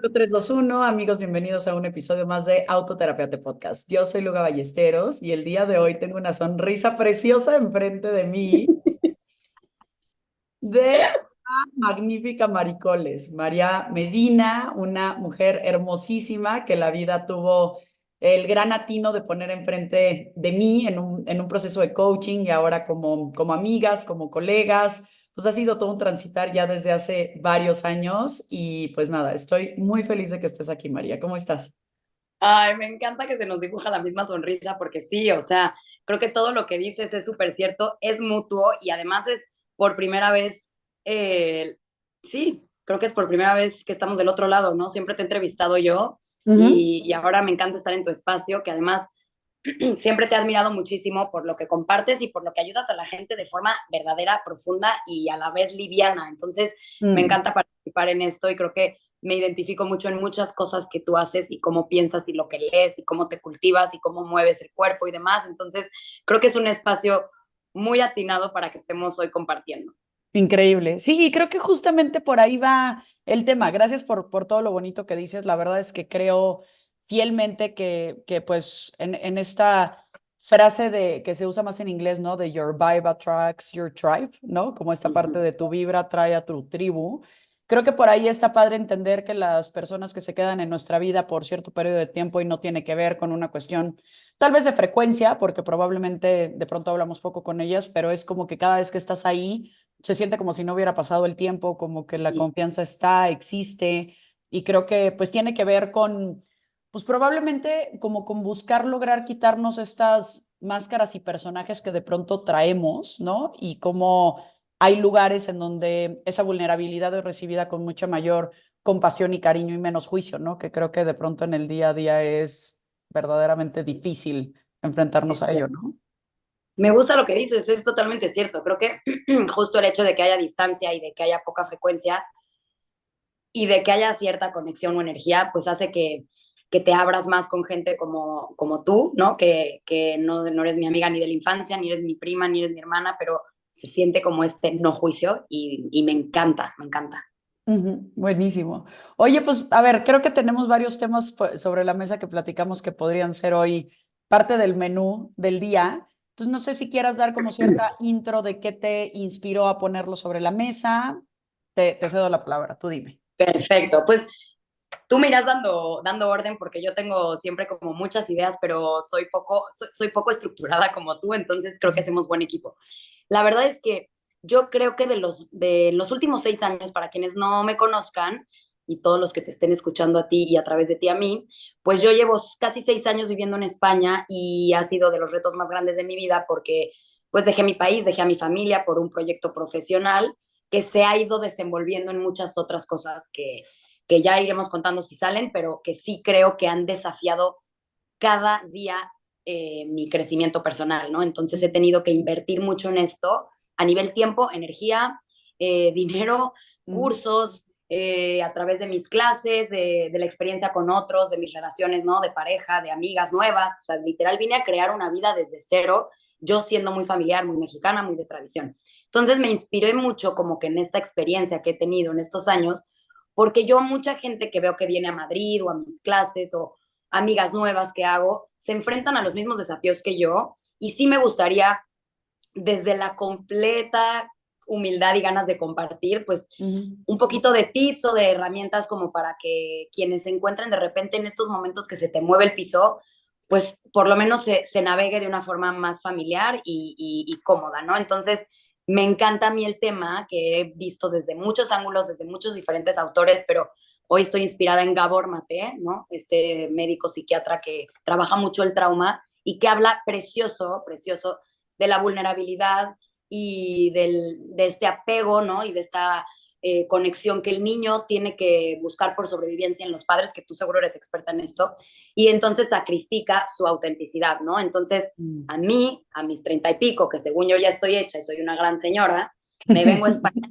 4, 3, 2, 1, amigos, bienvenidos a un episodio más de Autoterapeute Podcast. Yo soy Luga Ballesteros y el día de hoy tengo una sonrisa preciosa enfrente de mí de una magnífica Maricoles, María Medina, una mujer hermosísima que la vida tuvo el gran atino de poner enfrente de mí en un proceso de coaching y ahora como amigas, como colegas. Pues ha sido todo un transitar ya desde hace varios años y pues nada, estoy muy feliz de que estés aquí, María. ¿Cómo estás? Ay, me encanta que se nos dibuja la misma sonrisa porque sí, o sea, creo que todo lo que dices es súper cierto, es mutuo y además es por primera vez, sí, creo que es por primera vez que estamos del otro lado, ¿no? Siempre te he entrevistado yo Ujú. y ahora me encanta estar en tu espacio, que además siempre te he admirado muchísimo por lo que compartes y por lo que ayudas a la gente de forma verdadera, profunda y a la vez liviana. Entonces, me Mm. encanta participar en esto y creo que me identifico mucho en muchas cosas que tú haces y cómo piensas y lo que lees y cómo te cultivas y cómo mueves el cuerpo y demás. Entonces, creo que es un espacio muy atinado para que estemos hoy compartiendo. Increíble. Sí, y creo que justamente por ahí va el tema. Gracias por todo lo bonito que dices. La verdad es que creo fielmente que pues en esta frase que se usa más en inglés, ¿no? De your vibe attracts your tribe, ¿no? Como esta parte Ujú. de tu vibra atrae a tu tribu. Creo que por ahí está padre entender que las personas que se quedan en nuestra vida por cierto periodo de tiempo y no tiene que ver con una cuestión tal vez de frecuencia, porque probablemente de pronto hablamos poco con ellas, pero es como que cada vez que estás ahí se siente como si no hubiera pasado el tiempo, como que la Sí, confianza está, existe, y creo que pues tiene que ver con, pues probablemente como con buscar lograr quitarnos estas máscaras y personajes que de pronto traemos, ¿no? Y como hay lugares en donde esa vulnerabilidad es recibida con mucha mayor compasión y cariño y menos juicio, ¿no? Que creo que de pronto en el día a día es verdaderamente difícil enfrentarnos es a ello, cierto. ¿no? Me gusta lo que dices, es totalmente cierto. Creo que justo el hecho de que haya distancia y de que haya poca frecuencia y de que haya cierta conexión o energía, pues hace que te abras más con gente como tú, ¿no? Que no eres mi amiga ni de la infancia, ni eres mi prima, ni eres mi hermana, pero se siente como este no juicio y me encanta, me encanta. Ujú. Buenísimo. Oye, pues a ver, creo que tenemos varios temas sobre la mesa que platicamos que podrían ser hoy parte del menú del día. Entonces, no sé si quieras dar como cierta intro de qué te inspiró a ponerlo sobre la mesa. Te cedo la palabra, tú dime. Perfecto, pues tú me irás dando orden porque yo tengo siempre como muchas ideas, pero soy poco estructurada como tú, entonces creo que hacemos buen equipo. La verdad es que yo creo que de los últimos 6 años, para quienes no me conozcan y todos los que te estén escuchando a ti y a través de ti a mí, pues yo llevo casi 6 años viviendo en España y ha sido de los retos más grandes de mi vida porque pues dejé mi país, dejé a mi familia por un proyecto profesional que se ha ido desenvolviendo en muchas otras cosas que ya iremos contando si salen, pero que sí creo que han desafiado cada día mi crecimiento personal, ¿no? Entonces he tenido que invertir mucho en esto a nivel tiempo, energía, dinero, Ujú. cursos, a través de mis clases, de la experiencia con otros, de mis relaciones, ¿no? De pareja, de amigas nuevas. O sea, literal vine a crear una vida desde cero, yo siendo muy familiar, muy mexicana, muy de tradición. Entonces me inspiré mucho como que en esta experiencia que he tenido en estos años, porque yo mucha gente que veo que viene a Madrid o a mis clases o amigas nuevas que hago, se enfrentan a los mismos desafíos que yo y sí me gustaría desde la completa humildad y ganas de compartir, pues Ujú. un poquito de tips o de herramientas como para que quienes se encuentren de repente en estos momentos que se te mueve el piso, pues por lo menos se navegue de una forma más familiar y cómoda, ¿no? Entonces, me encanta a mí el tema que he visto desde muchos ángulos, desde muchos diferentes autores, pero hoy estoy inspirada en Gabor Maté, ¿no? Este médico psiquiatra que trabaja mucho el trauma y que habla precioso, precioso de la vulnerabilidad y de este apego, ¿no? Y de esta conexión que el niño tiene que buscar por sobrevivencia en los padres, que tú seguro eres experta en esto, y entonces sacrifica su autenticidad, ¿no? Entonces, Mm. a mí, a mis 30 y pico, que según yo ya estoy hecha y soy una gran señora, me vengo a España,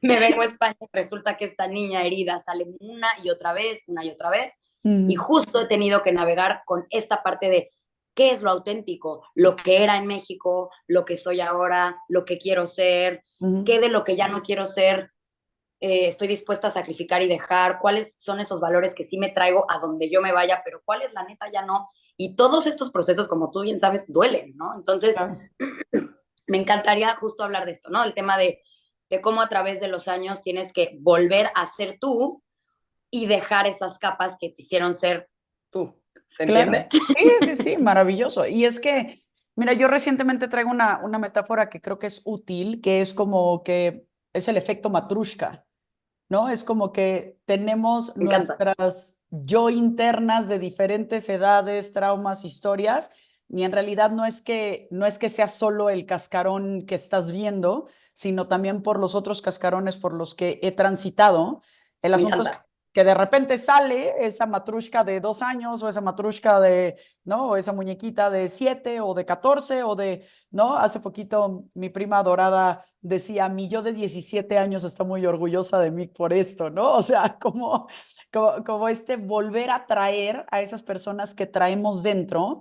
me vengo a España, resulta que esta niña herida sale una y otra vez, y Mm. justo he tenido que navegar con esta parte de qué es lo auténtico, lo que era en México, lo que soy ahora, lo que quiero ser, Ujú. qué de lo que ya no quiero ser estoy dispuesta a sacrificar y dejar, cuáles son esos valores que sí me traigo a donde yo me vaya, pero cuáles la neta ya no. Y todos estos procesos, como tú bien sabes, duelen, ¿no? Entonces, Claro. me encantaría justo hablar de esto, ¿no? El tema de cómo a través de los años tienes que volver a ser tú y dejar esas capas que te hicieron ser tú. ¿Se entiende? Claro. Sí, sí, sí, maravilloso. Y es que, mira, yo recientemente traigo una metáfora que creo que es útil, que es como que es el efecto matrushka, ¿no? Es como que tenemos Me encanta. nuestras yo internas de diferentes edades, traumas, historias, y en realidad no es que sea solo el cascarón que estás viendo, sino también por los otros cascarones por los que he transitado. El Me asunto es encanta. que de repente sale esa matrushka de 2 años o esa matrushka de, ¿no? O esa muñequita de 7 o de 14 o de, ¿no? Hace poquito mi prima adorada decía, mi yo de 17 años está muy orgullosa de mí por esto, ¿no? O sea, como este volver a traer a esas personas que traemos dentro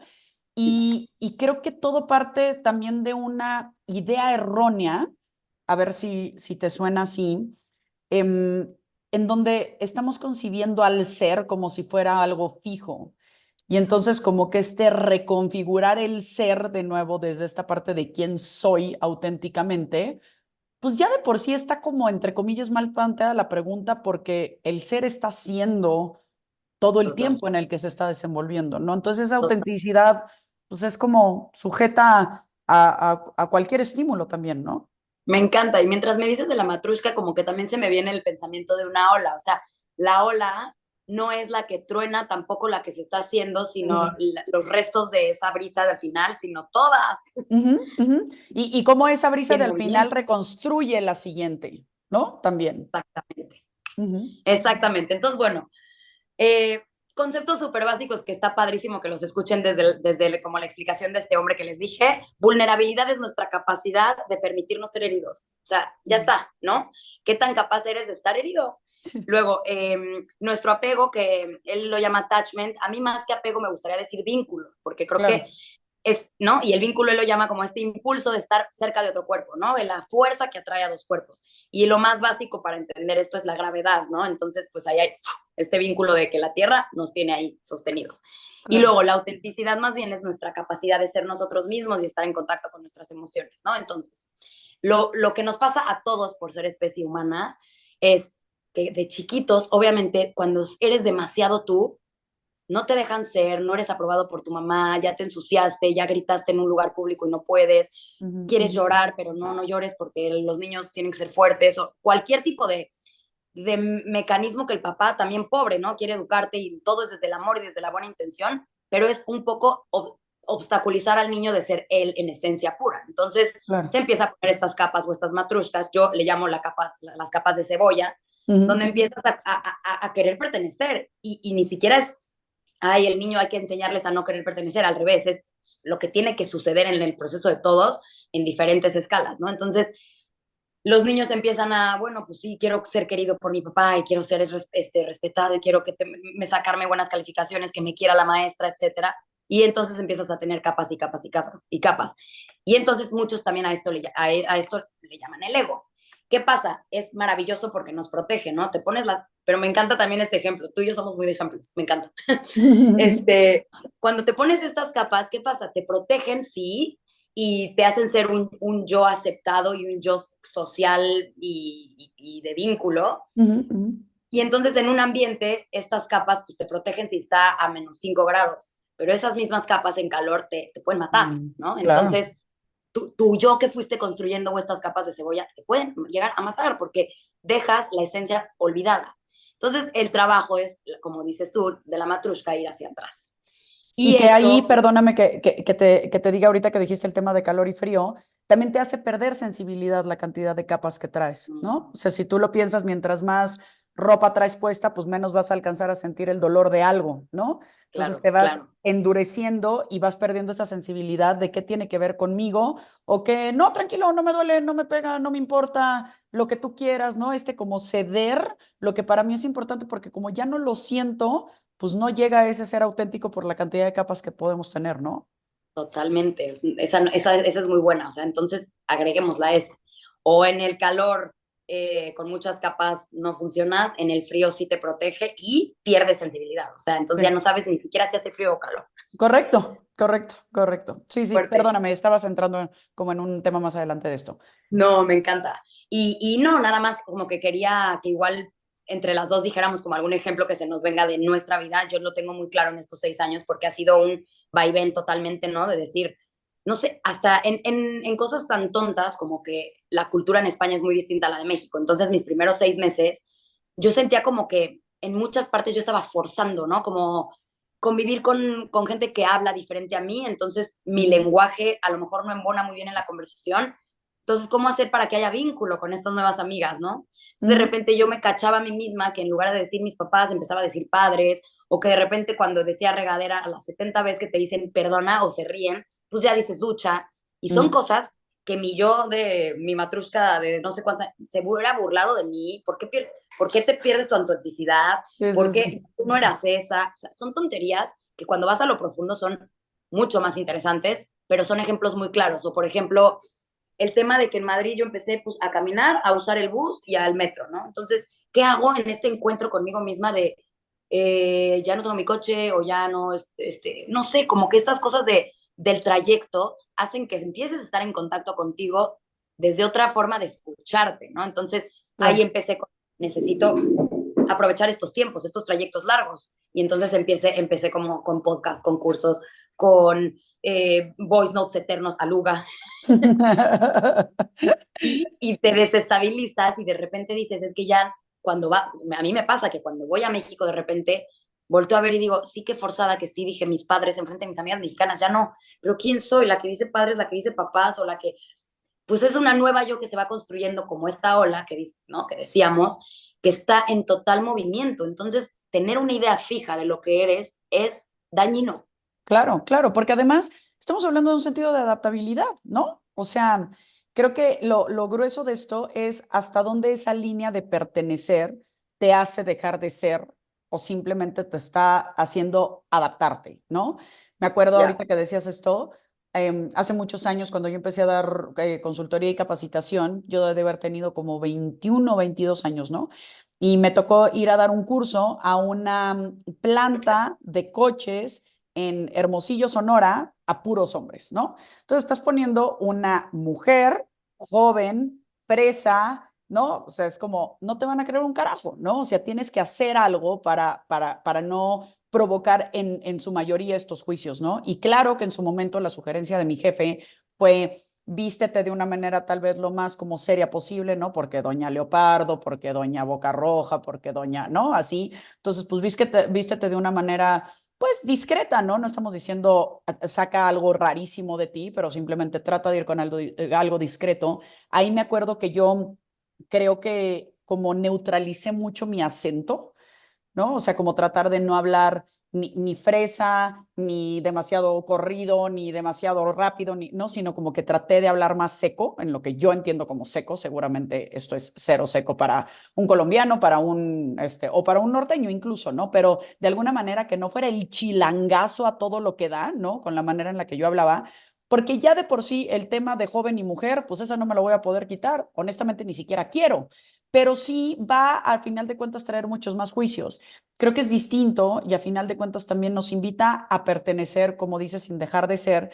y creo que todo parte también de una idea errónea, a ver si te suena así, em, en donde estamos concibiendo al ser como si fuera algo fijo. Y entonces como que reconfigurar el ser de nuevo desde esta parte de quién soy auténticamente, pues ya de por sí está como, entre comillas, mal planteada la pregunta porque el ser está siendo todo el Total, tiempo en el que se está desenvolviendo, ¿no? Entonces esa total. autenticidad, pues es como sujeta a cualquier estímulo también, ¿no? Me encanta. Y mientras me dices de la matrushka, como que también se me viene el pensamiento de una ola. O sea, la ola no es la que truena, tampoco la que se está haciendo, sino Ujú, los restos de esa brisa del final, sino todas. ujú, ujú. Y cómo esa brisa Y en del final movimiento. reconstruye la siguiente, ¿no? También. Exactamente. Ujú, Exactamente. Entonces, bueno, Eh, conceptos súper básicos que está padrísimo que los escuchen desde como la explicación de este hombre que les dije. Vulnerabilidad es nuestra capacidad de permitirnos ser heridos. O sea, ya ujú. está, ¿no? ¿Qué tan capaz eres de estar herido? Sí, Luego, nuestro apego, que él lo llama attachment, a mí más que apego me gustaría decir vínculo, porque creo que claro, ¿no? Y el vínculo él lo llama como este impulso de estar cerca de otro cuerpo, ¿no? De la fuerza que atrae a dos cuerpos. Y lo más básico para entender esto es la gravedad, ¿no? Entonces, pues ahí hay este vínculo de que la Tierra nos tiene ahí sostenidos. Y claro. luego la autenticidad más bien es nuestra capacidad de ser nosotros mismos y estar en contacto con nuestras emociones, ¿no? Entonces, lo que nos pasa a todos por ser especie humana es que de chiquitos, obviamente, cuando eres demasiado tú, no te dejan ser, no eres aprobado por tu mamá, ya te ensuciaste, ya gritaste en un lugar público y no puedes, Ujú, quieres ujú, llorar, pero no llores porque los niños tienen que ser fuertes, o cualquier tipo de mecanismo que el papá, también pobre, ¿no? Quiere educarte y todo es desde el amor y desde la buena intención, pero es un poco obstaculizar al niño de ser él en esencia pura. Entonces se claro. empieza a poner estas capas o estas matrushkas, yo le llamo las capas de cebolla, Ujú, donde ujú. empiezas a querer pertenecer y ni siquiera es ay, el niño hay que enseñarles a no querer pertenecer, al revés, es lo que tiene que suceder en el proceso de todos en diferentes escalas, ¿no? Entonces, los niños empiezan a, bueno, pues sí, quiero ser querido por mi papá y quiero ser respetado y quiero que me sacarme buenas calificaciones, que me quiera la maestra, etcétera. Y entonces empiezas a tener capas y capas y capas y capas. Y entonces muchos también a esto le llaman el ego. ¿Qué pasa? Es maravilloso porque nos protege, ¿no? Te pones las... Pero me encanta también este ejemplo. Tú y yo somos muy de ejemplos. Me encanta. este, Cuando te pones estas capas, ¿qué pasa? Te protegen, sí, y te hacen ser un yo aceptado y un yo social y de vínculo. Ujú, ujú. Y entonces en un ambiente, estas capas pues, te protegen si está a -5 grados, pero esas mismas capas en calor te pueden matar, Mm, ¿no? claro. Entonces, tu yo que fuiste construyendo o estas capas de cebolla te pueden llegar a matar porque dejas la esencia olvidada. Entonces, el trabajo es, como dices tú, de la matrushka, ir hacia atrás. Y Y que ahí, esto, perdóname que te diga ahorita que dijiste el tema de calor y frío, también te hace perder sensibilidad la cantidad de capas que traes, ¿no? O sea, si tú lo piensas, mientras más ropa traes puesta, pues menos vas a alcanzar a sentir el dolor de algo, ¿no? Entonces claro, te vas claro, endureciendo y vas perdiendo esa sensibilidad de qué tiene que ver conmigo o que no, tranquilo, no me duele, no me pega, no me importa, lo que tú quieras, ¿no? Como ceder, lo que para mí es importante porque como ya no lo siento, pues no llega a ese ser auténtico por la cantidad de capas que podemos tener, ¿no? totalmente. Esa es muy buena. O sea, entonces agreguémosla esa. O en el calor, con muchas capas no funcionas, en el frío sí te protege y pierdes sensibilidad. O sea, entonces ya Sí. no sabes ni siquiera si hace frío o calor. Correcto, correcto, correcto. Sí, sí, Fuerte. perdóname, estabas entrando como en un tema más adelante de esto. No, me encanta. Y no, nada más como que quería que igual entre las dos dijéramos como algún ejemplo que se nos venga de nuestra vida. Yo lo tengo muy claro en estos 6 años porque ha sido un vaivén totalmente, ¿no? De decir, no sé, hasta en cosas tan tontas como que la cultura en España es muy distinta a la de México. Entonces, mis primeros 6 meses, yo sentía como que en muchas partes yo estaba forzando, ¿no? Como convivir con gente que habla diferente a mí, entonces mi Ujú, lenguaje a lo mejor no embona muy bien en la conversación. Entonces, ¿cómo hacer para que haya vínculo con estas nuevas amigas, no? Entonces, de ujú. repente yo me cachaba a mí misma que en lugar de decir mis papás, empezaba a decir padres, o que de repente cuando decía regadera a las 70 veces que te dicen perdona o se ríen, pues ya dices ducha. Y son Mm, cosas que mi yo de mi matrushka de no sé cuántos años se hubiera burlado de mí. ¿Por qué te pierdes tu autenticidad? sí, ¿Por sí, qué sí. tú no eras esa? O sea, son tonterías que cuando vas a lo profundo son mucho más interesantes, pero son ejemplos muy claros. O por ejemplo, el tema de que en Madrid yo empecé pues, a caminar, a usar el bus y al metro, ¿no? Entonces, ¿qué hago en este encuentro conmigo misma de ya no tengo mi coche o ya no, no sé, como que estas cosas del trayecto hacen que empieces a estar en contacto contigo desde otra forma de escucharte, ¿no? Entonces, ahí Claro. empecé con, necesito aprovechar estos tiempos, estos trayectos largos. Y entonces empecé como con podcast, con cursos, con voice notes eternos, aluga, y te desestabilizas y de repente dices, es que ya cuando va, a mí me pasa que cuando voy a México de repente volteo a ver y digo, sí que forzada que sí, dije mis padres enfrente de mis amigas mexicanas, ya no, pero ¿quién soy? La que dice padres, la que dice papás o la que, pues es una nueva yo que se va construyendo como esta ola que, ¿no? que decíamos, que está en total movimiento. Entonces, tener una idea fija de lo que eres es dañino. Claro, claro, porque además estamos hablando de un sentido de adaptabilidad, ¿no? O sea, creo que lo grueso de esto es hasta dónde esa línea de pertenecer te hace dejar de ser o simplemente te está haciendo adaptarte, ¿no? Me acuerdo Ya. ahorita que decías esto, hace muchos años cuando yo empecé a dar consultoría y capacitación, yo de haber tenido como 21 o 22 años, ¿no? Y me tocó ir a dar un curso a una planta de coches en Hermosillo, Sonora, a puros hombres, ¿no? Entonces estás poniendo una mujer joven, presa, ¿no? O sea, es como, no te van a creer un carajo, ¿no? O sea, tienes que hacer algo para no provocar en su mayoría estos juicios, ¿no? Y claro que en su momento la sugerencia de mi jefe fue vístete de una manera tal vez lo más como seria posible, ¿no? Porque doña Leopardo, porque doña Boca Roja, porque doña, ¿no? Así. Entonces, pues vístete de una manera pues discreta, ¿no? No estamos diciendo saca algo rarísimo de ti, pero simplemente trata de ir con algo discreto. Ahí me acuerdo que yo creo que como neutralicé mucho mi acento, ¿no? O sea, como tratar de no hablar ni fresa, ni demasiado corrido, ni demasiado rápido, no, sino como que traté de hablar más seco, en lo que yo entiendo como seco, seguramente esto es cero seco para un colombiano, o para un norteño incluso, ¿no? Pero de alguna manera que no fuera el chilangazo a todo lo que da, ¿no? Con la manera en la que yo hablaba, porque ya de por sí el tema de joven y mujer, pues eso no me lo voy a poder quitar, honestamente ni siquiera quiero, pero sí va al final de cuentas traer muchos más juicios. Creo que es distinto y a final de cuentas también nos invita a pertenecer, como dices, sin dejar de ser,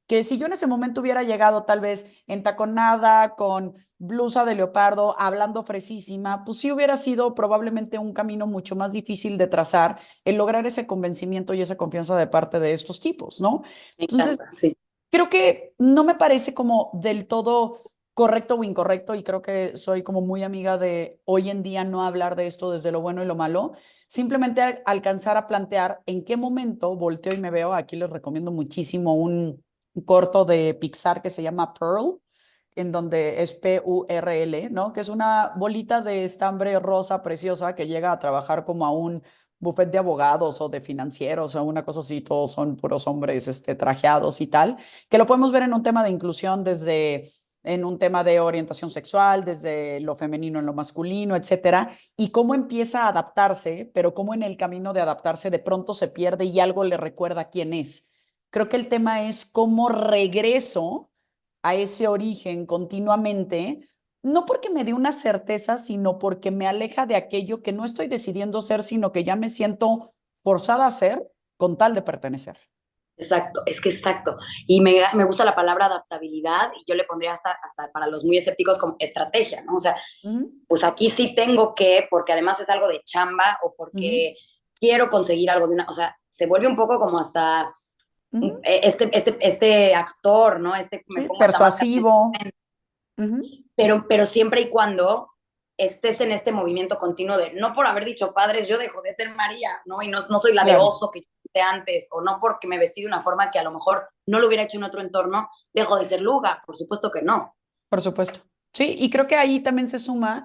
que si yo en ese momento hubiera llegado tal vez entaconada, con blusa de leopardo, hablando fresísima, pues sí hubiera sido probablemente un camino mucho más difícil de trazar el lograr ese convencimiento y esa confianza de parte de estos tipos, ¿no? Me Entonces, encanta, sí. creo que no me parece como del todo correcto o incorrecto y creo que soy como muy amiga de hoy en día no hablar de esto desde lo bueno y lo malo, simplemente alcanzar a plantear en qué momento volteo y me veo. Aquí les recomiendo muchísimo un corto de Pixar que se llama Pearl, en donde es P-U-R-L, ¿no? Que es una bolita de estambre rosa preciosa que llega a trabajar como a un buffet de abogados o de financieros o una cosa así, todos son puros hombres trajeados y tal, que lo podemos ver en un tema de inclusión desde en un tema de orientación sexual, desde lo femenino en lo masculino, etcétera, y cómo empieza a adaptarse, pero cómo en el camino de adaptarse de pronto se pierde y algo le recuerda quién es. Creo que el tema es cómo regreso a ese origen continuamente no porque me dé una certeza, sino porque me aleja de aquello que no estoy decidiendo ser, sino que ya me siento forzada a ser con tal de pertenecer. Exacto, es que exacto. Y me gusta la palabra adaptabilidad y yo le pondría hasta para los muy escépticos como estrategia, ¿no? O sea, Ujú, pues aquí sí tengo que, porque además es algo de chamba o ujú, porque quiero conseguir algo de una, o sea, se vuelve un poco como hasta ujú. este actor, ¿no? Me Sí, pongo esta máscara en este persuasivo. momento, Ujú, pero siempre y cuando estés en este movimiento continuo de, no por haber dicho padres, yo dejo de ser María, ¿no? Y no soy la de claro, oso que hice antes, o no porque me vestí de una forma que a lo mejor no lo hubiera hecho en otro entorno, dejo de ser Luga, por supuesto que no. por supuesto. Sí, y creo que ahí también se suma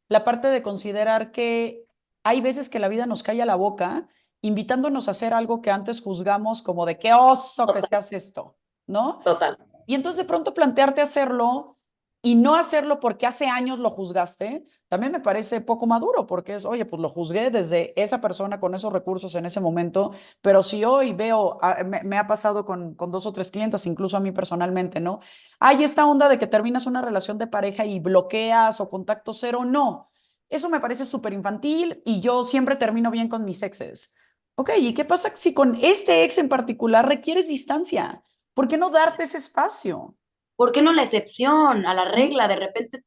la parte de considerar que hay veces que la vida nos calla la boca, invitándonos a hacer algo que antes juzgamos como de qué oso que se Total, hace esto, ¿no? total. Y entonces de pronto plantearte hacerlo y no hacerlo porque hace años lo juzgaste, también me parece poco maduro, porque es, oye, pues lo juzgué desde esa persona con esos recursos en ese momento, pero si hoy veo, me ha pasado con dos o tres clientes, incluso a mí personalmente, ¿no? Hay esta onda de que terminas una relación de pareja y bloqueas o contacto cero, no. Eso me parece súper infantil y yo siempre termino bien con mis exes. Ok, ¿y qué pasa si con este ex en particular requieres distancia? ¿Por qué no darte ese espacio? ¿Por qué no la excepción a la ¿Mm? regla? De repente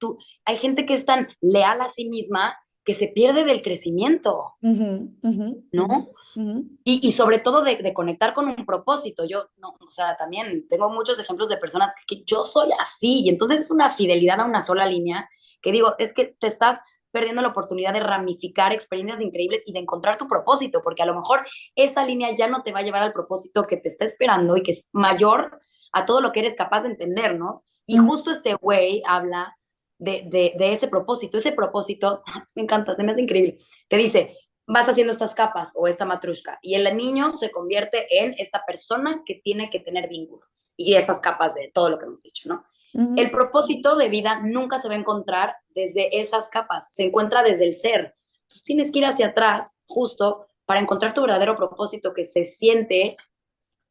hay gente que es tan leal a sí misma que se pierde del crecimiento, Ujú, ujú, ujú, ¿no? ujú, Y sobre todo de conectar con un propósito. Yo, no, o sea, también tengo muchos ejemplos de personas que yo soy así, y entonces es una fidelidad a una sola línea que digo, es que te estás perdiendo la oportunidad de ramificar experiencias increíbles y de encontrar tu propósito, porque a lo mejor esa línea ya no te va a llevar al propósito que te está esperando y que es mayor a todo lo que eres capaz de entender, ¿no? Y ujú, justo este güey habla de ese propósito, me encanta, se me hace increíble, te dice, vas haciendo estas capas o esta matrushka y el niño se convierte en esta persona que tiene que tener vínculo y esas capas de todo lo que hemos dicho, ¿no? El ujú, propósito de vida nunca se va a encontrar desde esas capas, se encuentra desde el ser. Entonces tienes que ir hacia atrás justo para encontrar tu verdadero propósito que se siente,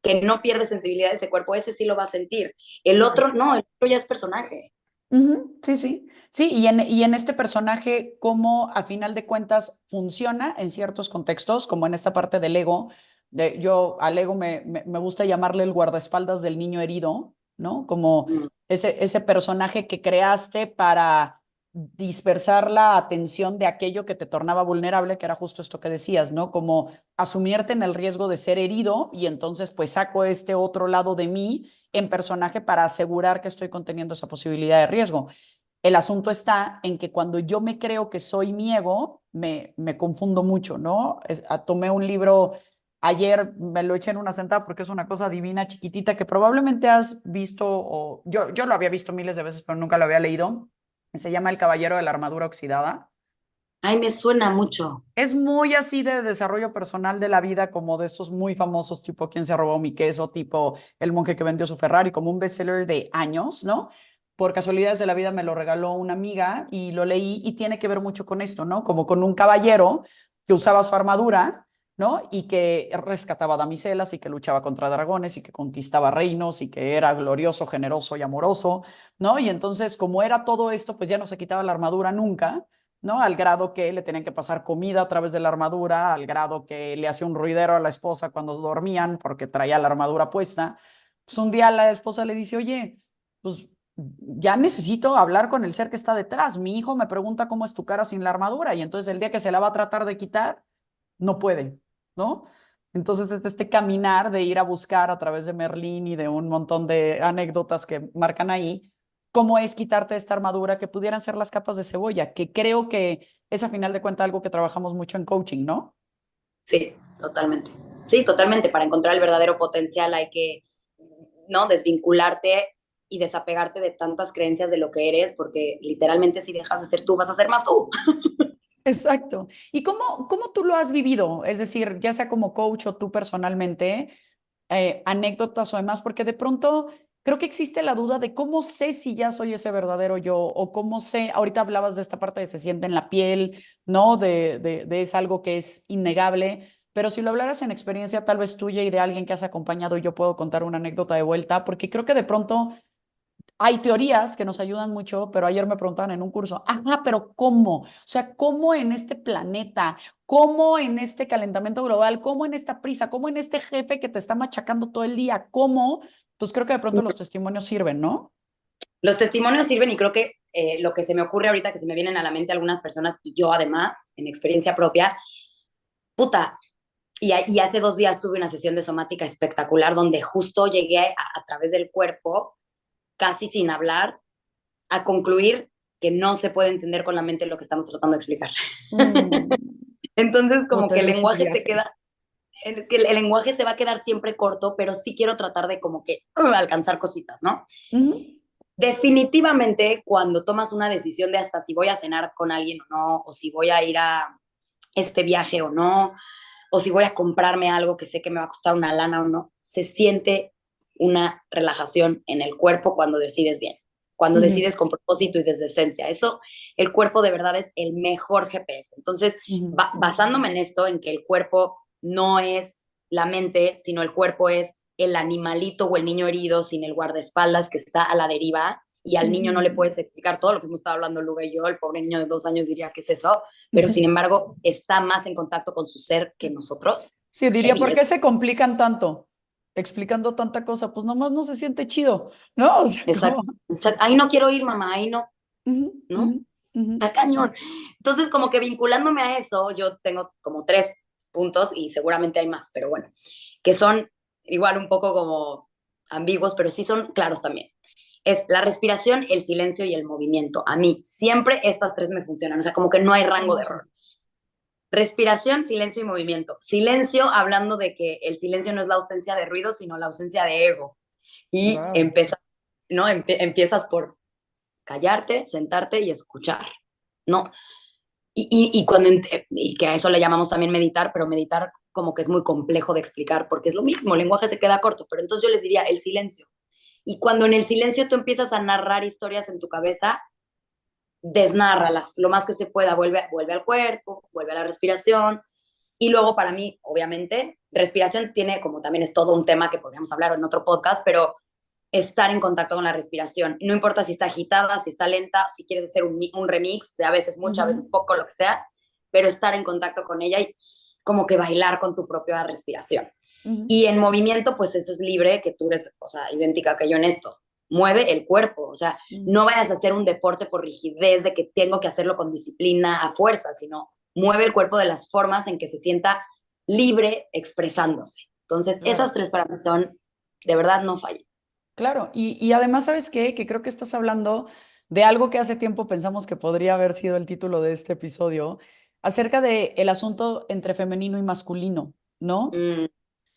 que no pierde sensibilidad de ese cuerpo, ese sí lo va a sentir. El claro. otro no, el otro ya es personaje. Ujú, sí, sí. Sí, y en este personaje, cómo a final de cuentas funciona en ciertos contextos, como en esta parte del ego. Yo al ego me gusta llamarle el guardaespaldas del niño herido, ¿no? Como Mm, ese personaje que creaste para dispersar la atención de aquello que te tornaba vulnerable, que era justo esto que decías, ¿no? Como asumirte en el riesgo de ser herido y entonces pues saco este otro lado de mí en personaje para asegurar que estoy conteniendo esa posibilidad de riesgo. El asunto está en que cuando yo me creo que soy mi ego, me confundo mucho, ¿no? Tomé un libro ayer, me lo eché en una sentada porque es una cosa divina, chiquitita, que probablemente has visto, o yo lo había visto miles de veces, pero nunca lo había leído. Se llama El Caballero de la Armadura Oxidada. ay, me suena mucho. Es muy así de desarrollo personal de la vida, como de estos muy famosos, tipo ¿Quién se robó mi queso? Tipo El monje que vendió su Ferrari, como un bestseller de años, ¿no? Por casualidades de la vida me lo regaló una amiga y lo leí y tiene que ver mucho con esto, ¿no? Como con un caballero que usaba su armadura, ¿no? Y que rescataba damiselas y que luchaba contra dragones y que conquistaba reinos y que era glorioso, generoso y amoroso, ¿no? Y entonces, como era todo esto, pues ya no se quitaba la armadura nunca, ¿no? Al grado que le tenían que pasar comida a través de la armadura, al grado que le hacía un ruidero a la esposa cuando dormían porque traía la armadura puesta. Entonces un día la esposa le dice, oye, pues ya necesito hablar con el ser que está detrás. Mi hijo me pregunta cómo es tu cara sin la armadura y entonces el día que se la va a tratar de quitar, no puede, ¿no? Entonces este caminar de ir a buscar a través de Merlín y de un montón de anécdotas que marcan ahí, cómo es quitarte esta armadura que pudieran ser las capas de cebolla, que creo que es a final de cuentas algo que trabajamos mucho en coaching, ¿no? Sí, totalmente. Sí, totalmente. Para encontrar el verdadero potencial hay que, ¿no? Desvincularte y desapegarte de tantas creencias de lo que eres, porque literalmente si dejas de ser tú, vas a ser más tú. Exacto. ¿Y cómo tú lo has vivido? Es decir, ya sea como coach o tú personalmente, anécdotas o demás, porque de pronto creo que existe la duda de cómo sé si ya soy ese verdadero yo o cómo sé, ahorita hablabas de esta parte de se siente en la piel, ¿no? De es algo que es innegable, pero si lo hablaras en experiencia tal vez tuya y de alguien que has acompañado, yo puedo contar una anécdota de vuelta, porque creo que de pronto hay teorías que nos ayudan mucho, pero ayer me preguntaban en un curso, ajá, pero ¿cómo? O sea, ¿cómo en este planeta? ¿Cómo en este calentamiento global? ¿Cómo en esta prisa? ¿Cómo en este jefe que te está machacando todo el día? ¿Cómo? Pues creo que de pronto los testimonios sirven, ¿no? Los testimonios sirven y creo que lo que se me ocurre ahorita, que se me vienen a la mente algunas personas y yo además, en experiencia propia, puta, y hace 2 días tuve una sesión de somática espectacular donde justo llegué a través del cuerpo, casi sin hablar, a concluir que no se puede entender con la mente lo que estamos tratando de explicar. Mm, Entonces, como puta, que el ese es un lenguaje se viaje. queda, es que el lenguaje se va a quedar siempre corto, pero sí quiero tratar de como que alcanzar cositas, ¿no? Ujú, Definitivamente, cuando tomas una decisión de hasta si voy a cenar con alguien o no, o si voy a ir a este viaje o no, o si voy a comprarme algo que sé que me va a costar una lana o no, se siente una relajación en el cuerpo cuando decides bien, cuando ujú, decides con propósito y desde esencia. Eso, el cuerpo de verdad es el mejor GPS. Entonces, ujú, basándome en esto, en que el cuerpo no es la mente, sino el cuerpo es el animalito o el niño herido sin el guardaespaldas que está a la deriva, y al niño no le ujú. puedes explicar todo lo que hemos estado hablando Luga y yo, el pobre niño de 2 años diría, ¿qué es eso? Pero sin embargo está más en contacto con su ser que nosotros. Sí, Es diría, heavy ¿por qué eso. se complican tanto? Explicando tanta cosa, pues nomás no se siente chido, ¿no? O sea, como... Exacto, exacto. Ahí no quiero ir, mamá, ahí no, Ujú, ¿no? ujú, ujú. Está cañón. Entonces, como que vinculándome a eso, yo tengo como 3 puntos y seguramente hay más, pero bueno, que son igual un poco como ambiguos, pero sí son claros también. Es la respiración, el silencio y el movimiento. A mí siempre estas 3 me funcionan, o sea, como que no hay rango de Hermoso. error. Respiración, silencio y movimiento. Silencio, hablando de que el silencio no es la ausencia de ruido, sino la ausencia de ego. Y Wow. ¿no? Empiezas por callarte, sentarte y escuchar, ¿no? Y cuando, y que a eso le llamamos también meditar, pero meditar como que es muy complejo de explicar porque es lo mismo, el lenguaje se queda corto, pero entonces yo les diría el silencio. Y cuando en el silencio tú empiezas a narrar historias en tu cabeza, desnárralas lo más que se pueda, vuelve al cuerpo, vuelve a la respiración. Y luego para mí, obviamente, respiración tiene, como también es todo un tema que podríamos hablar en otro podcast, pero estar en contacto con la respiración. No importa si está agitada, si está lenta, si quieres hacer un remix, de a veces mucho, a veces Ujú, poco, lo que sea, pero estar en contacto con ella y como que bailar con tu propia respiración. ujú. Y en movimiento, pues eso es libre, que tú eres, o sea, idéntica que yo en esto. Mueve el cuerpo, o sea, Mm, no vayas a hacer un deporte por rigidez de que tengo que hacerlo con disciplina a fuerza, sino mueve el cuerpo de las formas en que se sienta libre expresándose. Entonces, esas claro, 3 para mí son, de verdad, no fallan. claro. Y además, ¿sabes qué? Que creo que estás hablando de algo que hace tiempo pensamos que podría haber sido el título de este episodio, acerca de el asunto entre femenino y masculino, ¿no? Mm,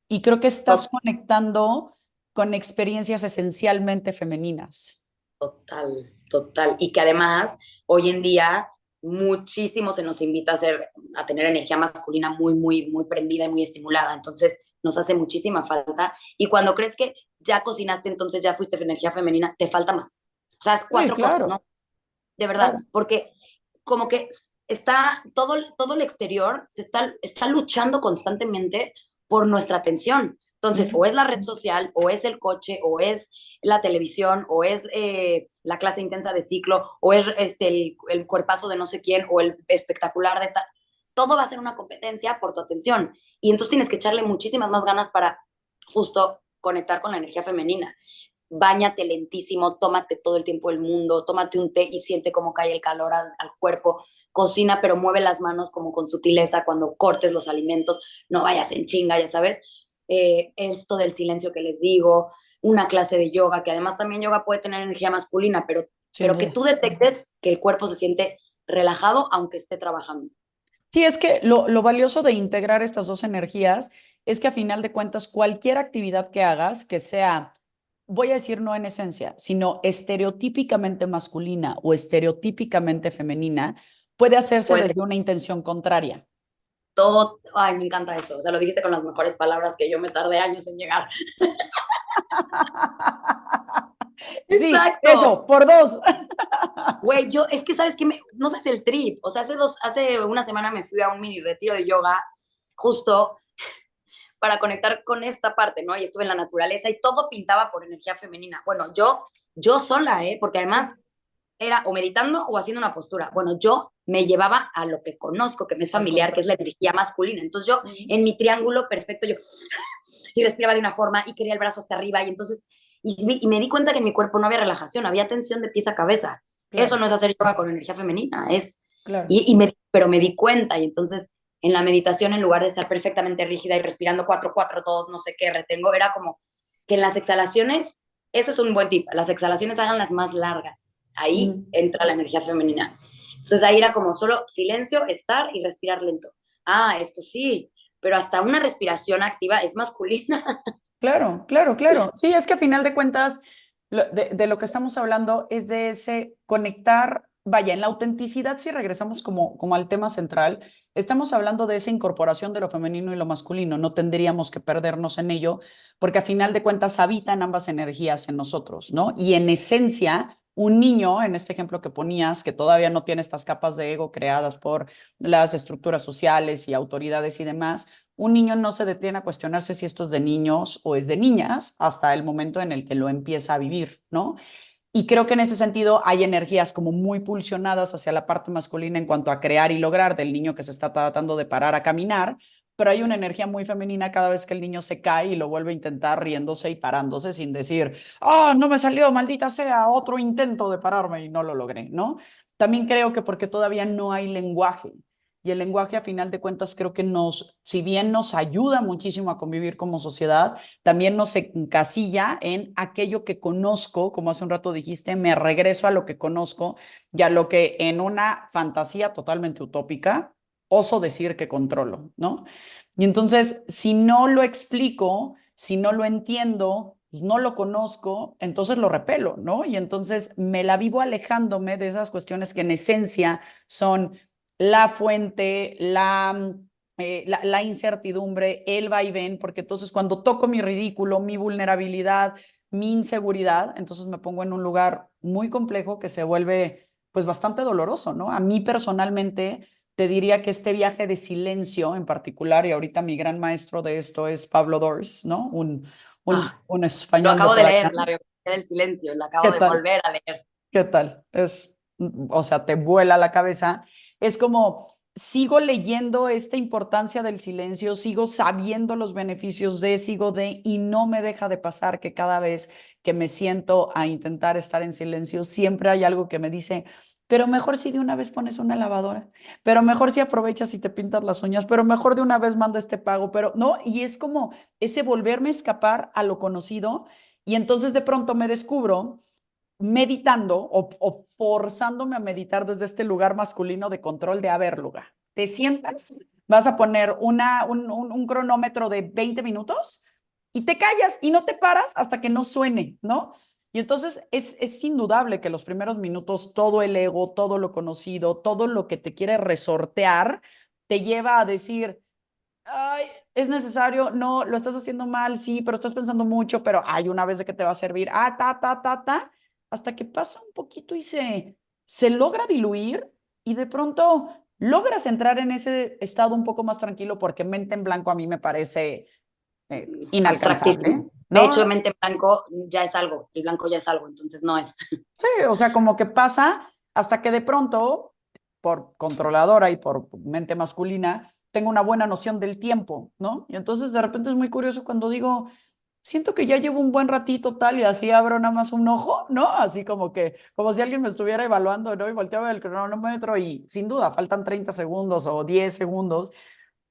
Y creo que estás conectando con experiencias esencialmente femeninas. total, total. Y que además, hoy en día, muchísimo se nos invita a tener energía masculina muy, muy, muy prendida y muy estimulada. Entonces, nos hace muchísima falta. Y cuando crees que ya cocinaste, entonces ya fuiste de energía femenina, te falta más. O sea, es Sí, 4 cosas, ¿no? claro, De verdad, claro. porque como que está todo el exterior está luchando constantemente por nuestra atención. Entonces, Ujú. o es la red social, o es el coche, o es la televisión, o es la clase intensa de ciclo, o es el cuerpazo de no sé quién, o el espectacular de tal. Todo va a ser una competencia por tu atención. Y entonces tienes que echarle muchísimas más ganas para justo conectar con la energía femenina. Báñate lentísimo, tómate todo el tiempo del mundo, tómate un té y siente cómo cae el calor al cuerpo, cocina pero mueve las manos como con sutileza cuando cortes los alimentos, no vayas en chinga, ya sabes, esto del silencio que les digo, una clase de yoga, que además también yoga puede tener energía masculina, Sin pero que duda. tú detectes que el cuerpo se siente relajado aunque esté trabajando. Sí, es que lo valioso de integrar estas dos energías es que a final de cuentas cualquier actividad que hagas, que sea, voy a decir no en esencia, sino estereotípicamente masculina o estereotípicamente femenina, puede hacerse Puede desde una intención contraria. todo, ay, me encanta eso, o sea, lo dijiste con las mejores palabras que yo me tardé años en llegar. Sí, Exacto. eso, por dos. Güey, es que sabes que no sé si el trip, o sea, hace una semana me fui a un mini retiro de yoga, justo para conectar con esta parte, ¿no? Y estuve en la naturaleza y todo pintaba por energía femenina. Bueno, yo yo sola, porque además era o meditando o haciendo una postura. Bueno, yo me llevaba a lo que conozco, que me es Al familiar, que es contrario. la energía masculina. Entonces yo, Ujú. en mi triángulo perfecto, yo y respiraba de una forma y quería el brazo hasta arriba y entonces, y me di cuenta que en mi cuerpo no había relajación, había tensión de pies a cabeza. Eso Claro, no es hacer yoga con energía femenina, claro. pero me di cuenta y entonces en la meditación, en lugar de estar perfectamente rígida y respirando 4-4 todos, no sé qué, retengo, era como que en las exhalaciones, eso es un buen tip, las exhalaciones hagan las más largas. Ahí Ujú. entra la energía femenina. Entonces ahí era como solo silencio, estar y respirar lento. Ah, esto sí, pero hasta una respiración activa es masculina. Claro, claro, claro. Sí, es que a final de cuentas, de lo que estamos hablando es de ese conectar, vaya, en la autenticidad, si regresamos como al tema central, estamos hablando de esa incorporación de lo femenino y lo masculino, no tendríamos que perdernos en ello, porque a final de cuentas habitan ambas energías en nosotros, ¿no? Y en esencia, un niño, en este ejemplo que ponías, que todavía no tiene estas capas de ego creadas por las estructuras sociales y autoridades y demás, un niño no se detiene a cuestionarse si esto es de niños o es de niñas hasta el momento en el que lo empieza a vivir, ¿no? Y creo que en ese sentido hay energías como muy pulsionadas hacia la parte masculina en cuanto a crear y lograr del niño que se está tratando de parar a caminar, pero hay una energía muy femenina cada vez que el niño se cae y lo vuelve a intentar riéndose y parándose sin decir, ah, no me salió, maldita sea, otro intento de pararme y no lo logré, ¿no? También creo que porque todavía no hay lenguaje. Y el lenguaje, a final de cuentas, creo que si bien nos ayuda muchísimo a convivir como sociedad, también nos encasilla en aquello que conozco, como hace un rato dijiste, me regreso a lo que conozco y a lo que en una fantasía totalmente utópica oso decir que controlo, ¿no? Y entonces, si no lo explico, si no lo entiendo, pues no lo conozco, entonces lo repelo, ¿no? Y entonces me la vivo alejándome de esas cuestiones que en esencia son la fuente, la incertidumbre, el vaivén, porque entonces cuando toco mi ridículo, mi vulnerabilidad, mi inseguridad, entonces me pongo en un lugar muy complejo que se vuelve pues bastante doloroso, ¿no? A mí personalmente te diría que este viaje de silencio en particular, y ahorita mi gran maestro de esto es Pablo Dors, ¿no? Ah, Un lo español de acabo por de allá. leer, la biografía del silencio, la ¿Qué acabo de tal? volver a leer. ¿Qué tal? O sea, te vuela la cabeza. Es como, sigo leyendo esta importancia del silencio, sigo sabiendo los beneficios y no me deja de pasar que cada vez que me siento a intentar estar en silencio, siempre hay algo que me dice, pero mejor si de una vez pones una lavadora, pero mejor si aprovechas y te pintas las uñas, pero mejor de una vez manda este pago, pero no, y es como ese volverme a escapar a lo conocido y entonces de pronto me descubro meditando o forzándome a meditar desde este lugar masculino de control de, a ver, lugar, te sientas, vas a poner un cronómetro de 20 minutos y te callas y no te paras hasta que no suene, ¿no? Y entonces es indudable que los primeros minutos todo el ego, todo lo conocido, todo lo que te quiere resortear, te lleva a decir, ay, es necesario, no, lo estás haciendo mal, sí, pero estás pensando mucho, pero hay una vez de que te va a servir, hasta que pasa un poquito y se logra diluir y de pronto logras entrar en ese estado un poco más tranquilo porque mente en blanco a mí me parece inalcanzable, Abstractísimo. De hecho, ¿no? mente en blanco ya es algo, el blanco ya es algo, entonces no es. Sí, o sea, como que pasa hasta que de pronto, por controladora y por mente masculina, tengo una buena noción del tiempo, ¿no? Y entonces de repente es muy curioso cuando digo, siento que ya llevo un buen ratito tal y así abro nada más un ojo, ¿no? Así como que, como si alguien me estuviera evaluando, ¿no? Y volteaba el cronómetro y sin duda faltan 30 segundos o 10 segundos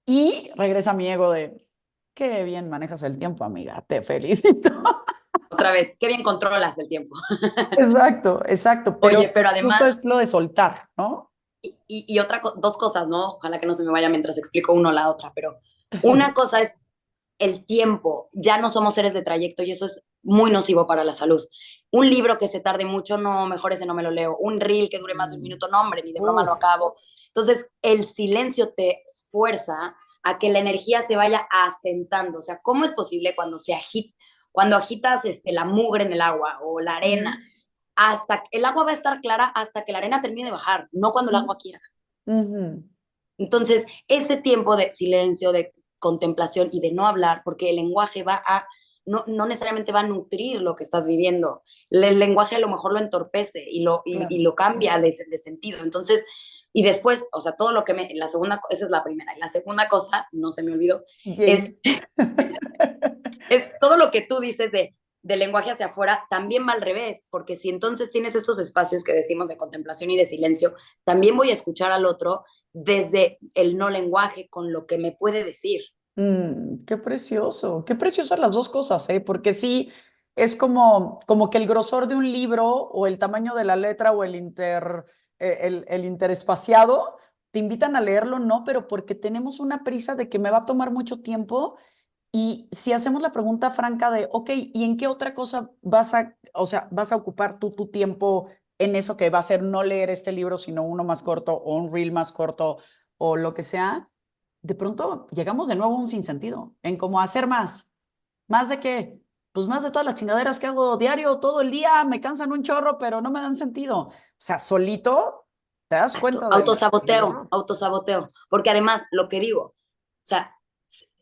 y regresa mi ego de, qué bien manejas el tiempo, amiga, te felicito. Otra vez, qué bien controlas el tiempo. Exacto, exacto, pero Oye, pero justo además, es lo de soltar, ¿no? y dos cosas, ¿no? Ojalá que no se me vaya mientras explico uno la otra, pero una cosa es el tiempo. Ya no somos seres de trayecto y eso es muy nocivo para la salud. Un libro que se tarde mucho, no, mejor ese no me lo leo. Un reel que dure más de un minuto, no, hombre, ni de broma lo Uf. acabo. Entonces, el silencio te fuerza a que la energía se vaya asentando. O sea, ¿cómo es posible cuando agitas la mugre en el agua o la arena? Ujú, Hasta el agua va a estar clara hasta que la arena termine de bajar, no cuando el agua quiera. ujú, Entonces, ese tiempo de silencio, de contemplación y de no hablar, porque el lenguaje va a no necesariamente va a nutrir lo que estás viviendo. El lenguaje a lo mejor lo entorpece y Claro. lo cambia de sentido. Entonces, y después, o sea, todo lo que la segunda, esa es la primera. Y la segunda cosa, no se me olvidó, Yay. es, es todo lo que tú dices de lenguaje hacia afuera, también va al revés, porque si entonces tienes estos espacios que decimos de contemplación y de silencio, también voy a escuchar al otro desde el no lenguaje, con lo que me puede decir. Qué preciosas las dos cosas, ¿eh? Porque sí, es como que el grosor de un libro o el tamaño de la letra o el interespaciado te invitan a leerlo, no, pero porque tenemos una prisa de que me va a tomar mucho tiempo y si hacemos la pregunta franca de, ok, ¿y en qué otra cosa o sea, vas a ocupar tú tu tiempo en eso que va a ser no leer este libro, sino uno más corto o un reel más corto o lo que sea? De pronto llegamos de nuevo a un sinsentido, en cómo hacer más. ¿Más de qué? Pues más de todas las chingaderas que hago diario, todo el día, me cansan un chorro, pero no me dan sentido. O sea, solito te das cuenta de... Autosaboteo, autosaboteo. Porque además, lo que digo, o sea,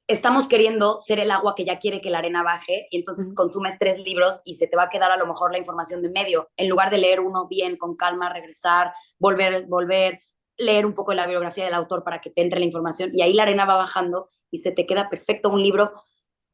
estamos queriendo ser el agua que ya quiere que la arena baje y entonces Ujú. consumes 3 libros y se te va a quedar a lo mejor la información de medio, en lugar de leer uno bien, con calma, regresar, volver, leer un poco de la biografía del autor para que te entre la información y ahí la arena va bajando y se te queda perfecto un libro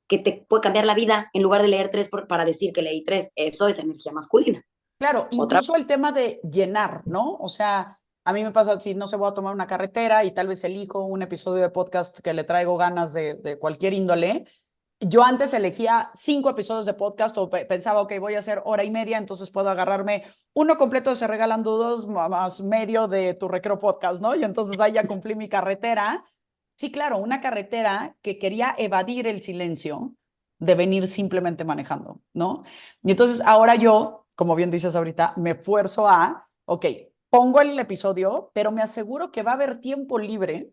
que te puede cambiar la vida en lugar de leer 3 para decir que leí 3. Eso es energía masculina. Claro, Otra. incluso el tema de llenar, ¿no? O sea, a mí me pasa si no se voy a tomar una carretera y tal vez elijo un episodio de podcast que le traigo ganas de cualquier índole. Yo antes elegía 5 episodios de podcast o pensaba, ok, voy a hacer hora y media, entonces puedo agarrarme uno completo de Se Regalan Dudos más medio de Tu Recreo Podcast, ¿no? Y entonces ahí ya cumplí mi carretera. Sí, claro, una carretera que quería evadir el silencio de venir simplemente manejando, ¿no? Y entonces ahora yo, como bien dices ahorita, me esfuerzo ok, pongo el episodio, pero me aseguro que va a haber tiempo libre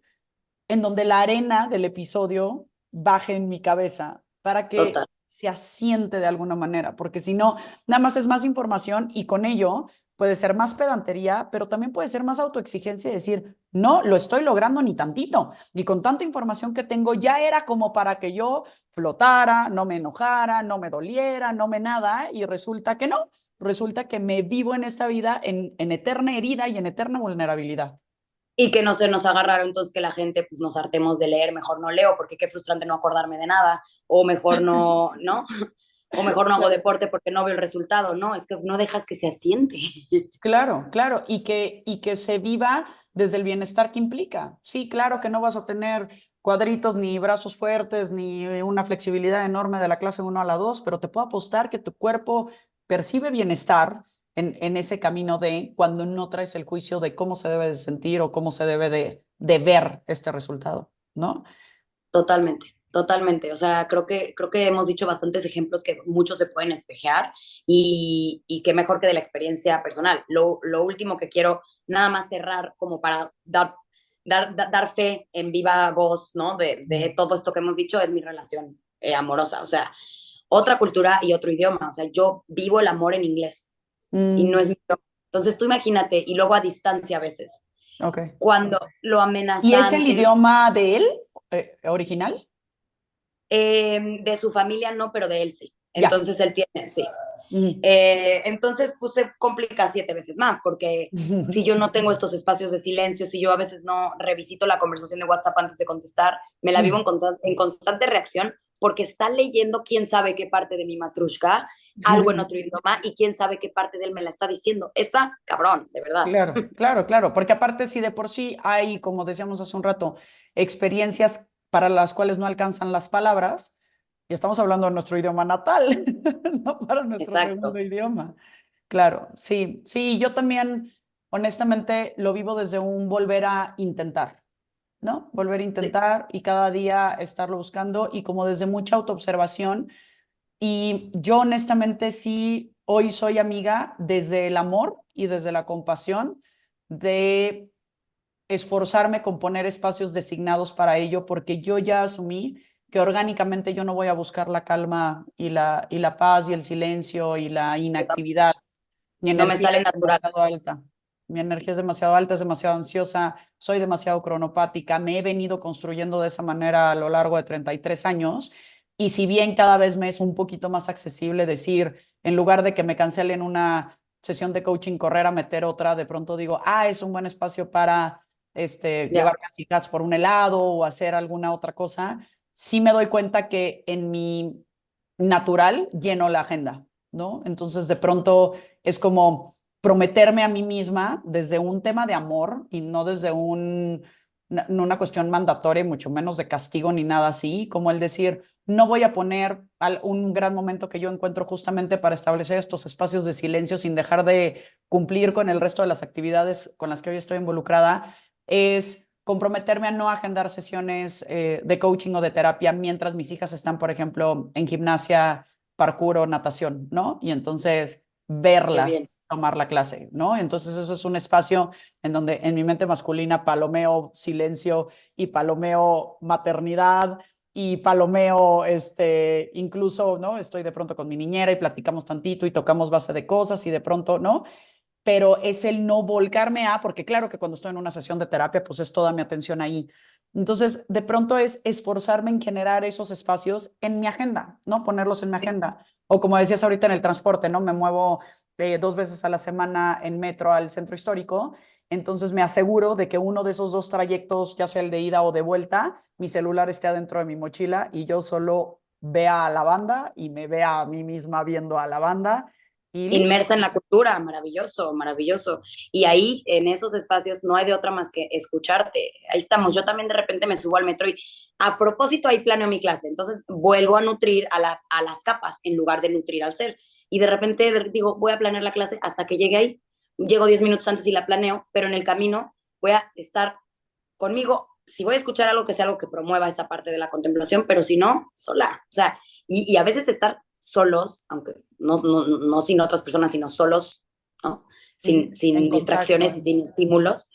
en donde la arena del episodio baje en mi cabeza para que Total. se asiente de alguna manera, porque si no, nada más es más información y con ello puede ser más pedantería, pero también puede ser más autoexigencia y decir, no, lo estoy logrando ni tantito. Y con tanta información que tengo, ya era como para que yo flotara, no me enojara, no me doliera, no me nada, y resulta que no. Resulta que me vivo en esta vida en eterna herida y en eterna vulnerabilidad. Y que no se nos agarraron, entonces que la gente pues nos hartemos de leer, mejor no leo, porque qué frustrante no acordarme de nada, o mejor no, ¿no? O mejor no hago Claro. deporte porque no veo el resultado, no, es que no dejas que se asiente. Claro, claro, y que se viva desde el bienestar que implica. Sí, claro que no vas a tener cuadritos, ni brazos fuertes, ni una flexibilidad enorme de la clase 1 a la 2, pero te puedo apostar que tu cuerpo percibe bienestar en ese camino de cuando no traes el juicio de cómo se debe de sentir o cómo se debe de ver este resultado, ¿no? Totalmente, totalmente. O sea, creo que hemos dicho bastantes ejemplos que muchos se pueden espejear y qué mejor que de la experiencia personal. Lo último que quiero nada más cerrar como para dar fe en viva voz, ¿no? De todo esto que hemos dicho es mi relación amorosa. O sea, otra cultura y otro idioma. O sea, yo vivo el amor en inglés y no es Mm, mi idioma. Entonces tú imagínate, y luego a distancia a veces, ok. cuando lo ¿Y es el amenazante, idioma de él, original? de su familia no, pero de él sí. Ya. Entonces él tiene, sí. Mm. Entonces puse complica 7 veces más, porque si yo no tengo estos espacios de silencio, si yo a veces no revisito la conversación de WhatsApp antes de contestar, me la vivo en constante reacción, porque está leyendo quién sabe qué parte de mi matrushka, algo en otro idioma, y quién sabe qué parte de él me la está diciendo. Está cabrón, de verdad. Claro, claro, claro, porque aparte si de por sí hay, como decíamos hace un rato, experiencias para las cuales no alcanzan las palabras, y estamos hablando de nuestro idioma natal, no para nuestro segundo Exacto. idioma. Claro, sí, sí, yo también honestamente lo vivo desde un volver a intentar, ¿no? Volver a Sí. intentar y cada día estarlo buscando y como desde mucha autoobservación. Y yo honestamente sí, hoy soy amiga desde el amor y desde la compasión de esforzarme con poner espacios designados para ello, porque yo ya asumí que orgánicamente yo no voy a buscar la calma y la paz y el silencio y la inactividad. Mi No me energía sale es natural. demasiado alta. Mi energía es demasiado alta, es demasiado ansiosa, soy demasiado cronopática, me he venido construyendo de esa manera a lo largo de 33 años Y si bien cada vez me es un poquito más accesible decir, en lugar de que me cancelen una sesión de coaching, correr a meter otra, de pronto digo, es un buen espacio para Ya, llevar casitas por un helado o hacer alguna otra cosa, sí me doy cuenta que en mi natural lleno la agenda, ¿no? Entonces de pronto es como prometerme a mí misma desde un tema de amor y no desde no una cuestión mandatoria, mucho menos de castigo ni nada así, como el decir, no voy a poner un gran momento que yo encuentro justamente para establecer estos espacios de silencio sin dejar de cumplir con el resto de las actividades con las que hoy estoy involucrada, es comprometerme a no agendar sesiones de coaching o de terapia mientras mis hijas están, por ejemplo, en gimnasia, parkour o natación, ¿no? Y entonces qué bien. verlas tomar la clase, ¿no? Entonces eso es un espacio en donde en mi mente masculina palomeo silencio y palomeo maternidad y palomeo, incluso, ¿no? Estoy de pronto con mi niñera y platicamos tantito y tocamos base de cosas y de pronto, ¿no? Pero es el no volcarme porque claro que cuando estoy en una sesión de terapia, pues es toda mi atención ahí. Entonces, de pronto es esforzarme en generar esos espacios en mi agenda, ¿no? Ponerlos en mi agenda. O como decías ahorita en el transporte, ¿no? Me muevo 2 veces a la semana en metro al centro histórico, entonces me aseguro de que uno de esos dos trayectos, ya sea el de ida o de vuelta, mi celular esté adentro de mi mochila y yo solo vea a la banda y me vea a mí misma viendo a la banda y listo. Inmersa en la cultura, maravilloso, maravilloso. Y ahí, en esos espacios, no hay de otra más que escucharte. Ahí estamos. Yo también de repente me subo al metro y a propósito ahí planeo mi clase. Entonces vuelvo a nutrir a las capas en lugar de nutrir al ser. Y de repente digo, voy a planear la clase hasta que llegue ahí. Llego 10 minutos antes y la planeo, pero en el camino voy a estar conmigo. Si voy a escuchar algo que sea algo que promueva esta parte de la contemplación, pero si no, sola. O sea, y a veces estar solos, aunque no sin otras personas, sino solos, ¿no? En Sin distracciones y contacto. sin estímulos,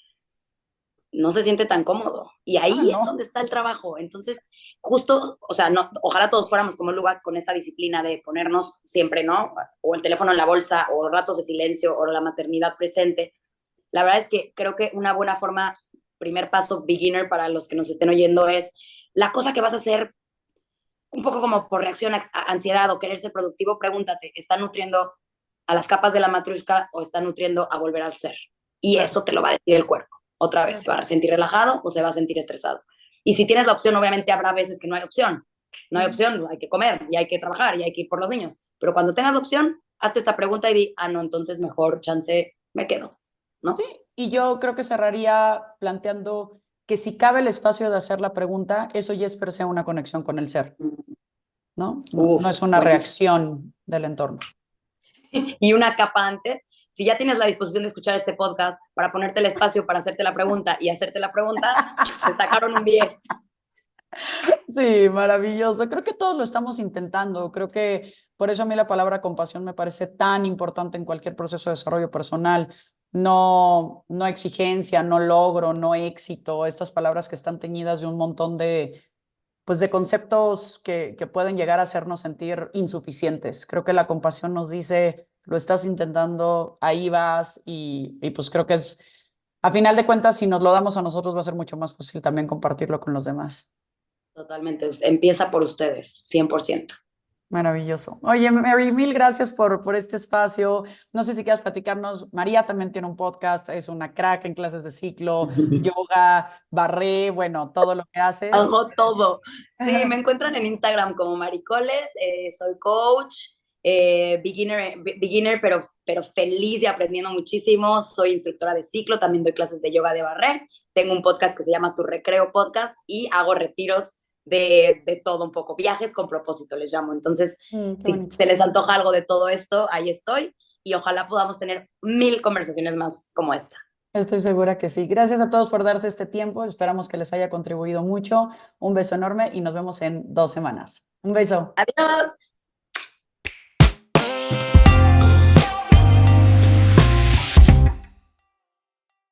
no se siente tan cómodo. Y ahí es No. donde está el trabajo. Entonces, justo, o sea, no, ojalá todos fuéramos como el lugar con esta disciplina de ponernos siempre, ¿no? O el teléfono en la bolsa, o ratos de silencio, o la maternidad presente. La verdad es que creo que una buena forma, primer paso beginner para los que nos estén oyendo es la cosa que vas a hacer un poco como por reacción a ansiedad o querer ser productivo, pregúntate, ¿está nutriendo a las capas de la matrushka o está nutriendo a volver al ser? Y Claro, eso te lo va a decir el cuerpo. Otra vez, claro. ¿se va a sentir relajado o se va a sentir estresado? Y si tienes la opción, obviamente habrá veces que no hay opción. No hay opción, hay que comer y hay que trabajar y hay que ir por los niños. Pero cuando tengas la opción, hazte esta pregunta y di, no, entonces mejor chance me quedo, Sí, ¿no? y yo creo que cerraría planteando que si cabe el espacio de hacer la pregunta, eso ya es per se una conexión con el ser, ¿no? No, no Uf, es una buenísimo. reacción del entorno. Y una capa antes, si ya tienes la disposición de escuchar este podcast para ponerte el espacio para hacerte la pregunta y hacerte la pregunta, te sacaron un 10. Sí, maravilloso. Creo que todos lo estamos intentando. Creo que por eso a mí la palabra compasión me parece tan importante en cualquier proceso de desarrollo personal. No, no exigencia, no logro, no éxito, estas palabras que están teñidas de un montón pues de conceptos que pueden llegar a hacernos sentir insuficientes. Creo que la compasión nos dice, lo estás intentando, ahí vas pues creo que a final de cuentas, si nos lo damos a nosotros va a ser mucho más fácil también compartirlo con los demás. Totalmente, empieza por ustedes, 100%. Maravilloso. Oye, Mary, mil gracias por este espacio. No sé si quieras platicarnos. María también tiene un podcast, es una crack en clases de ciclo, yoga, barré, bueno, todo lo que haces. Hago todo. Sí, me encuentran en Instagram como Maricoles, soy coach, beginner pero feliz y aprendiendo muchísimo. Soy instructora de ciclo, también doy clases de yoga de barré. Tengo un podcast que se llama Tu Recreo Podcast y hago retiros de todo un poco, viajes con propósito les llamo. Entonces, Qué si bonito. se les antoja algo de todo esto, ahí estoy y ojalá podamos tener 1000 conversaciones más como esta. Estoy segura que sí. Gracias a todos por darse este tiempo. Esperamos que les haya contribuido mucho. Un beso enorme y nos vemos en 2 semanas. Un beso. Adiós.